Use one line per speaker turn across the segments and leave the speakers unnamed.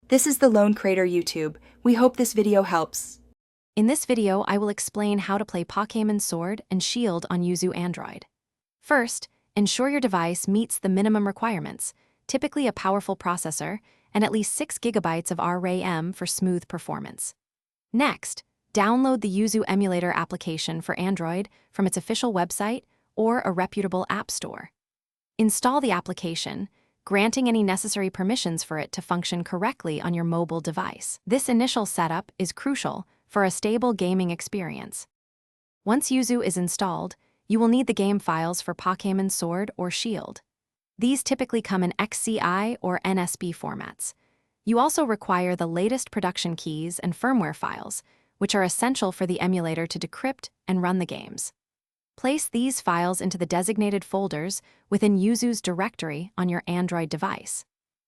This is the Lone Crater YouTube. We hope this video helps.
In this video, I will explain how to play Pokémon Sword and Shield on Yuzu Android. First, ensure your device meets the minimum requirements, typically a powerful processor and at least 6 GB of RAM for smooth performance. Next, download the Yuzu Emulator application for Android from its official website or a reputable app store. Install the application, granting any necessary permissions for it to function correctly on your mobile device. This initial setup is crucial for a stable gaming experience. Once Yuzu is installed, you will need the game files for Pokémon Sword or Shield. These typically come in XCI or NSB formats. You also require the latest production keys and firmware files, which are essential for the emulator to decrypt and run the games. Place these files into the designated folders within Yuzu's directory on your Android device.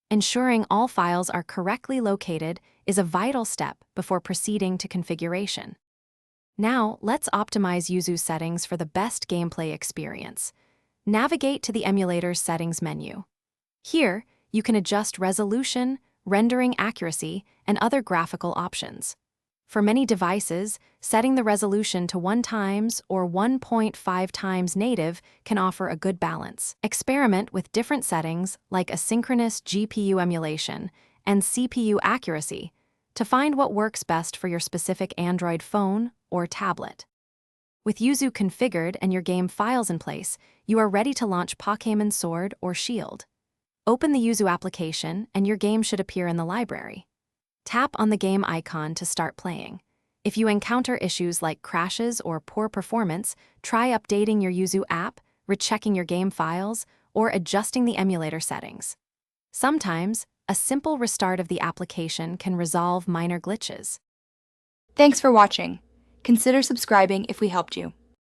Ensuring all files are correctly located is a vital step before proceeding to configuration. Now, let's optimize Yuzu's settings for the best gameplay experience. Navigate to the emulator's settings menu. Here, you can adjust resolution, rendering accuracy, and other graphical options. For many devices, setting the resolution to 1x or 1.5x native can offer a good balance. Experiment with different settings like asynchronous GPU emulation and CPU accuracy to find what works best for your specific Android phone or tablet. With Yuzu configured and your game files in place, you are ready to launch Pokémon Sword or Shield. Open the Yuzu application and your game should appear in the library. Tap on the game icon to start playing. If you encounter issues like crashes or poor performance, try updating your Yuzu app, rechecking your game files, or adjusting the emulator settings. Sometimes, a simple restart of the application can resolve minor glitches.
Thanks for watching. Consider subscribing if we helped you.